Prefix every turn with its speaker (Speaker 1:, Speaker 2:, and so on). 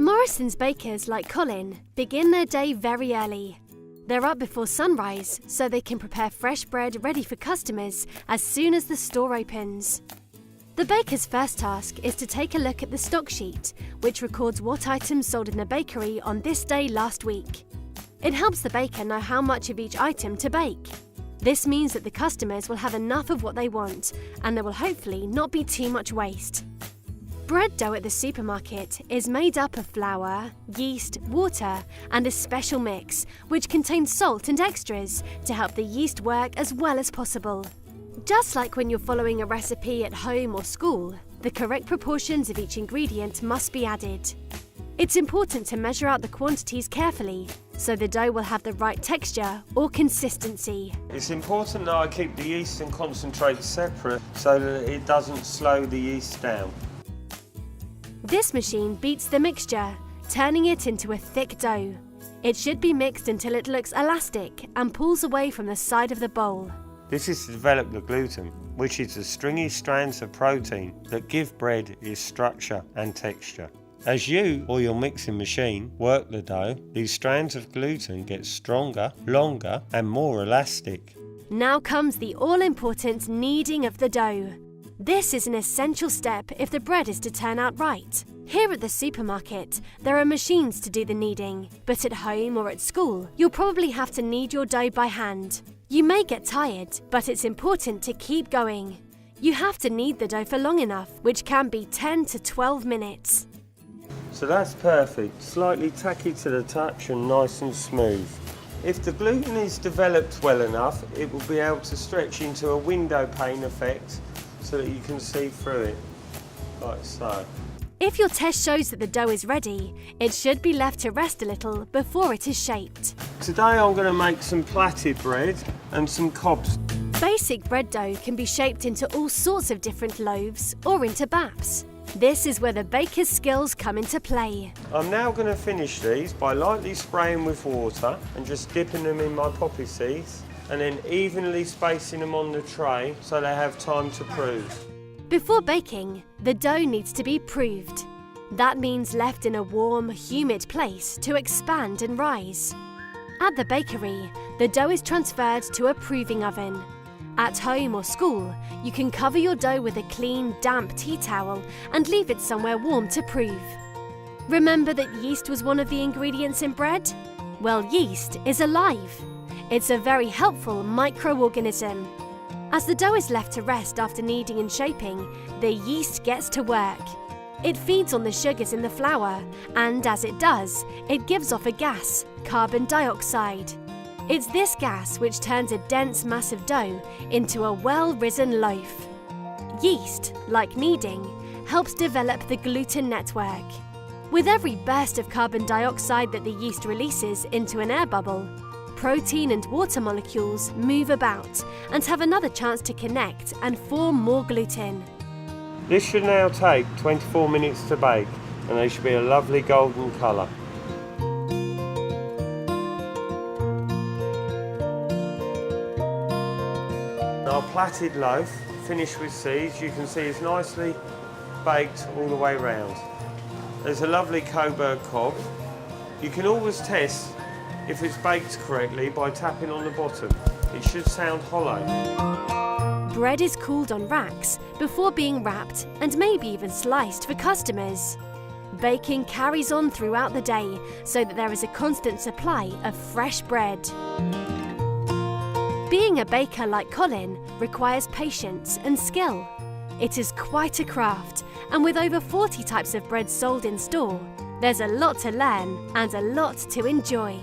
Speaker 1: Morrison's bakers, like Colin, begin their day very early. They're up before sunrise so they can prepare fresh bread ready for customers as soon as the store opens. The baker's first task is to take a look at the stock sheet, which records what items sold in the bakery on this day last week. It helps the baker know how much of each item to bake. This means that the customers will have enough of what they want, and there will hopefully not be too much waste. Bread dough at the supermarket is made up of flour, yeast, water, and a special mix, which contains salt and extras to help the yeast work as well as possible. Just like when you're following a recipe at home or school, the correct proportions of each ingredient must be added. It's important to measure out the quantities carefully, so the dough will have the right texture or consistency.
Speaker 2: It's important that I keep the yeast and concentrate separate so that it doesn't slow the yeast down.
Speaker 1: This machine beats the mixture, turning it into a thick dough. It should be mixed until it looks elastic and pulls away from the side of the bowl.
Speaker 2: This is to develop the gluten, which is the stringy strands of protein that give bread its structure and texture. As you or your mixing machine work the dough, these strands of gluten get stronger, longer and more elastic.
Speaker 1: Now comes the all-important kneading of the dough. This is an essential step if the bread is to turn out right. Here at the supermarket, there are machines to do the kneading, but at home or at school, you'll probably have to knead your dough by hand. You may get tired, but it's important to keep going. You have to knead the dough for long enough, which can be 10 to 12 minutes.
Speaker 2: So that's perfect, slightly tacky to the touch and nice and smooth. If the gluten is developed well enough, it will be able to stretch into a window pane effect so that you can see through it, like so.
Speaker 1: If your test shows that the dough is ready, it should be left to rest a little before it is shaped.
Speaker 2: Today I'm going to make some plaited bread and some cobs.
Speaker 1: Basic bread dough can be shaped into all sorts of different loaves or into baps. This is where the baker's skills come into play.
Speaker 2: I'm now going to finish these by lightly spraying with water and just dipping them in my poppy seeds and then evenly spacing them on the tray so they have time to prove.
Speaker 1: Before baking, the dough needs to be proved. That means left in a warm, humid place to expand and rise. At the bakery, the dough is transferred to a proving oven. At home or school, you can cover your dough with a clean, damp tea towel and leave it somewhere warm to prove. Remember that yeast was one of the ingredients in bread? Well, yeast is alive. It's a very helpful microorganism. As the dough is left to rest after kneading and shaping, the yeast gets to work. It feeds on the sugars in the flour, and as it does, it gives off a gas, carbon dioxide. It's this gas which turns a dense mass of dough into a well-risen loaf. Yeast, like kneading, helps develop the gluten network. With every burst of carbon dioxide that the yeast releases into an air bubble, protein and water molecules move about and have another chance to connect and form more gluten.
Speaker 2: This should now take 24 minutes to bake and they should be a lovely golden colour. Our plaited loaf, finished with seeds, you can see is nicely baked all the way round. There's a lovely Coburg cob. You can always test if it's baked correctly by tapping on the bottom. It should sound hollow.
Speaker 1: Bread is cooled on racks before being wrapped and maybe even sliced for customers. Baking carries on throughout the day so that there is a constant supply of fresh bread. Being a baker like Colin requires patience and skill. It is quite a craft, and with over 40 types of bread sold in store, there's a lot to learn and a lot to enjoy.